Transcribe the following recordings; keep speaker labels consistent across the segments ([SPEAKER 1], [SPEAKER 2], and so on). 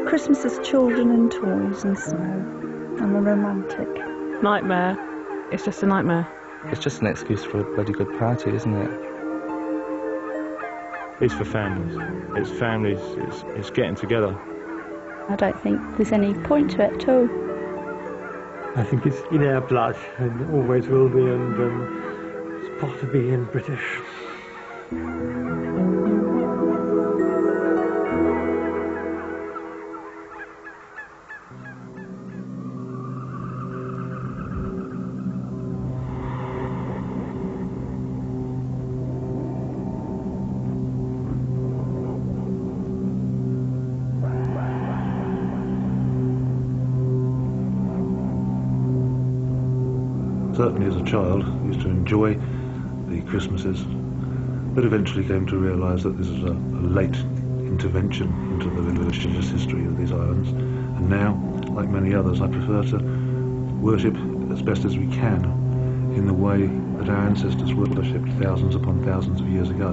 [SPEAKER 1] Christmas is children and toys and snow. I'm a romantic.
[SPEAKER 2] Nightmare. It's just a nightmare.
[SPEAKER 3] It's just an excuse for a bloody good party, isn't it?
[SPEAKER 4] It's for families. It's families. It's getting together.
[SPEAKER 1] I don't think there's any point to it at all.
[SPEAKER 5] I think it's in our blood and always will be, and it's part of being British.
[SPEAKER 6] Certainly as a child, I used to enjoy the Christmases, but eventually came to realise that this is a late intervention into the religious history of these islands. And now, like many others, I prefer to worship as best as we can in the way that our ancestors worshipped thousands upon thousands of years ago.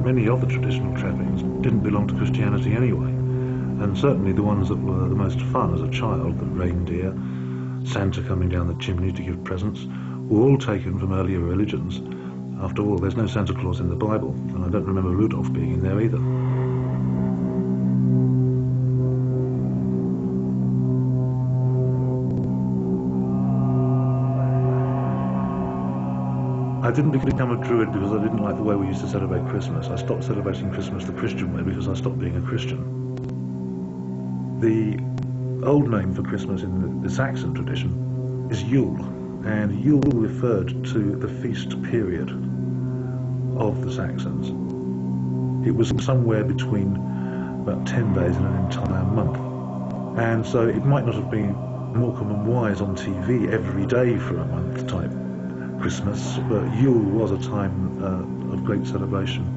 [SPEAKER 6] Many of the traditional trappings didn't belong to Christianity anyway. And certainly the ones that were the most fun as a child, the reindeer, Santa coming down the chimney to give presents, were all taken from earlier religions. After all, there's no Santa Claus in the Bible, and I don't remember Rudolph being in there either. I didn't become a Druid because I didn't like the way we used to celebrate Christmas. I stopped celebrating Christmas the Christian way because I stopped being a Christian. The old name for Christmas in the Saxon tradition is Yule, and Yule referred to the feast period of the Saxons. It was somewhere between about 10 days and an entire month. And so it might not have been Morecambe and Wise on TV every day for a month type Christmas, but Yule was a time of great celebration.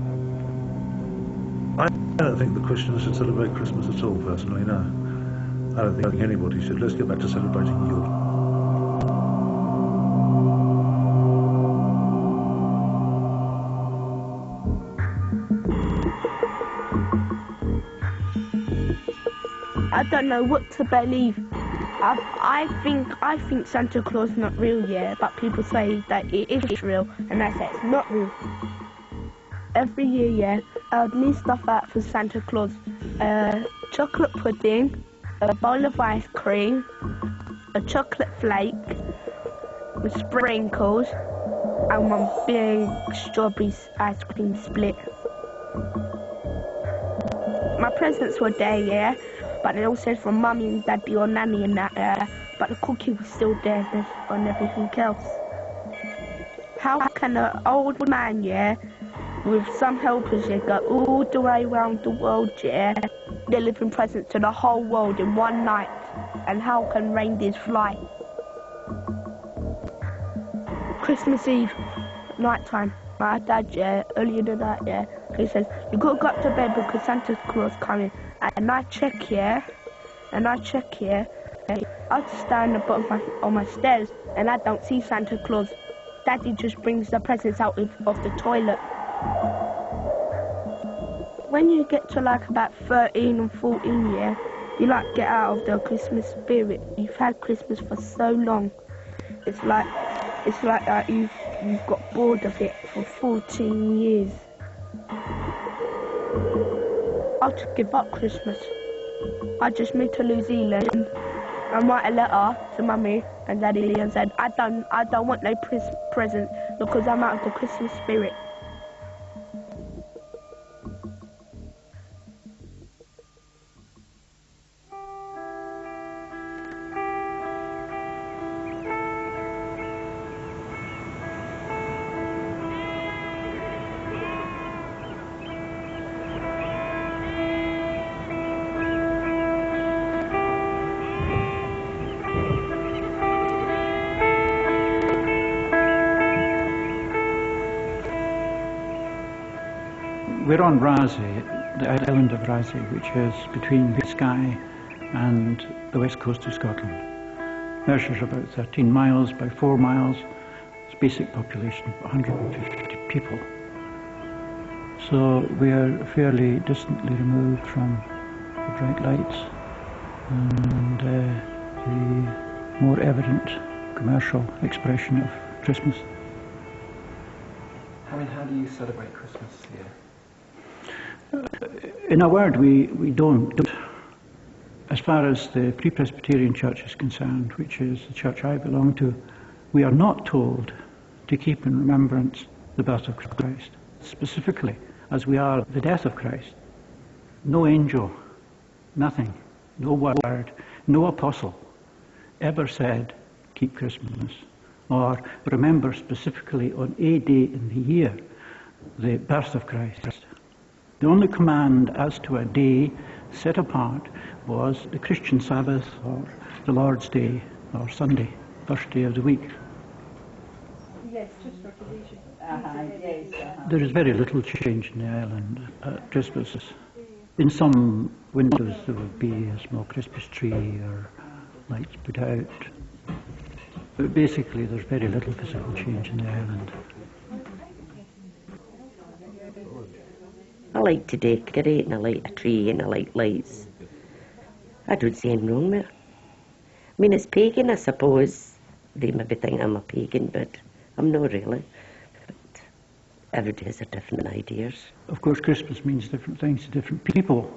[SPEAKER 6] I don't think the Christians should celebrate Christmas at all, personally, no. I don't think anybody should. Let's get back to celebrating Yule.
[SPEAKER 7] I don't know what to believe. I think Santa Claus is not real, yeah, but people say that it is real, and I say it's not real. Every year, yeah, I would leave stuff out for Santa Claus. Chocolate pudding, a bowl of ice cream, a chocolate flake with sprinkles, and one big strawberry ice cream split. My presents were there, yeah, but they all said from mummy and daddy or nanny and that, but the cookie was still there on everything else. How can an old man, yeah, with some helpers, yeah, go all the way around the world, yeah, delivering presents to the whole world in one night? And how can reindeers fly? Christmas Eve, night time, my dad, yeah, earlier in the night, yeah, he says, you gotta go up to bed because Santa Claus coming. And I check here, and I just stand at the bottom on my stairs, and I don't see Santa Claus. Daddy just brings the presents out of the toilet. When you get to like about 13 and 14, yeah, you like get out of the Christmas spirit. You've had Christmas for so long. It's like you've got bored of it for 14 years. I just give up Christmas. I just moved to New Zealand and write a letter to mummy and daddy and said I don't want no present because I'm out of the Christmas spirit.
[SPEAKER 8] We're on Raasay, the island of Raasay, which is between the Skye and the west coast of Scotland. Measures about 13 miles by 4 miles. Its basic population of 150 people. So we are fairly distantly removed from the bright lights and the more evident commercial expression of Christmas.
[SPEAKER 3] I mean, how do you celebrate Christmas here?
[SPEAKER 8] In a word, we don't. As far as the Free Presbyterian Church is concerned, which is the church I belong to, we are not told to keep in remembrance the birth of Christ, specifically as we are the death of Christ. No angel, nothing, no word, no apostle ever said, keep Christmas, or remember specifically on a day in the year the birth of Christ. The only command as to a day set apart was the Christian Sabbath or the Lord's Day or Sunday, first day of the week.
[SPEAKER 9] Yes, just for tradition.
[SPEAKER 8] There is very little change in the island at Christmas. In some windows there would be a small Christmas tree or lights put out. But basically there's very little physical change in the island.
[SPEAKER 10] I like to decorate and I like a tree and I like lights. I don't see anything wrong with it. I mean, it's pagan, I suppose. They maybe think I'm a pagan, but I'm not really. But everybody has a different ideas.
[SPEAKER 8] Of course, Christmas means different things to different people.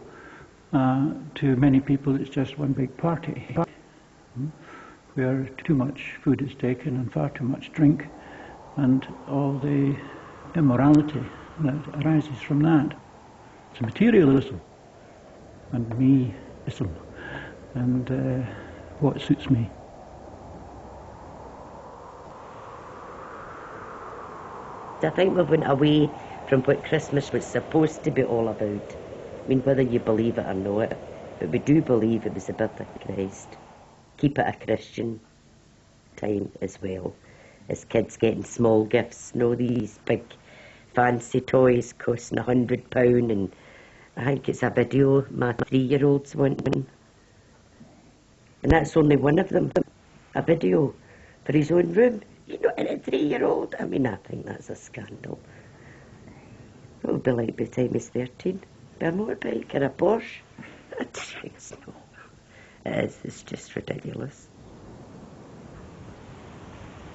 [SPEAKER 8] To many people, it's just one big party, where too much food is taken and far too much drink, and all the immorality that arises from that. It's materialism and me-ism, and what suits me.
[SPEAKER 10] I think we went away from what Christmas was supposed to be all about. I mean, whether you believe it or not, but we do believe it was the birth of Christ. Keep it a Christian time as well. As kids getting small gifts, no these big fancy toys costing £100, and I think it's a video my 3-year-old's wanting. And that's only one of them, a video for his own room. You know, and a 3-year-old, I mean, I think that's a scandal. What would be like by the time he's 13? Be a motorbike or a Porsche? It's not. It's just ridiculous.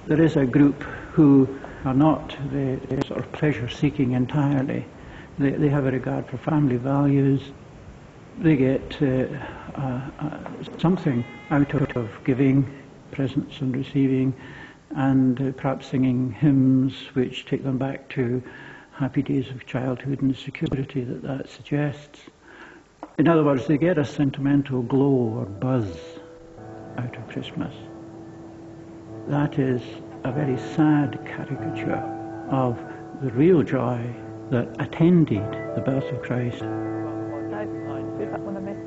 [SPEAKER 8] There is a group who are not the sort of pleasure-seeking entirely. They have a regard for family values. They get something out of giving presents and receiving, and perhaps singing hymns which take them back to happy days of childhood and the security that suggests. In other words, they get a sentimental glow or buzz out of Christmas. That is a very sad caricature of the real joy that attended the birth of Christ.
[SPEAKER 1] No, see that one I missed.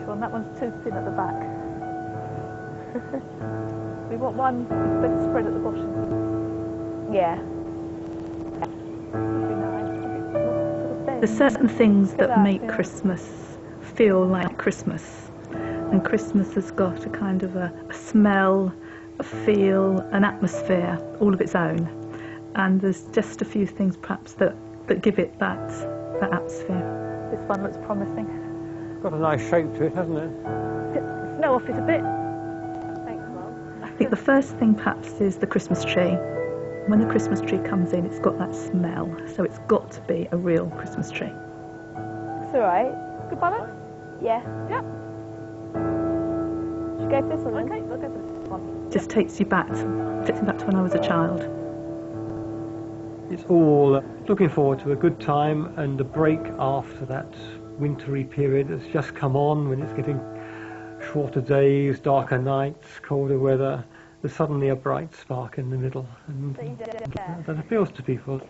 [SPEAKER 1] Sean, that one's too thin at the back. We want one big spread at the bottom.
[SPEAKER 7] Yeah.
[SPEAKER 1] There's certain things that make Christmas feel like Christmas. And Christmas has got a kind of a smell, a feel, an atmosphere, all of its own. And there's just a few things perhaps that give it that atmosphere. This one looks promising.
[SPEAKER 5] Got a nice shape to it, hasn't it?
[SPEAKER 1] Snow off it a bit. Thanks, Mum. I think the first thing perhaps is the Christmas tree. When the Christmas tree comes in, it's got that smell, so it's got to be a real Christmas tree.
[SPEAKER 7] It's alright.
[SPEAKER 1] Good balance?
[SPEAKER 7] Yeah.
[SPEAKER 1] Yeah.
[SPEAKER 7] Should we go for this one then?
[SPEAKER 1] Okay, we'll go for this one. Just takes you back to when I was a child.
[SPEAKER 5] It's all looking forward to a good time and a break after that wintry period that's just come on, when it's getting shorter days, darker nights, colder weather. There's suddenly a bright spark in the middle, and that appeals to people.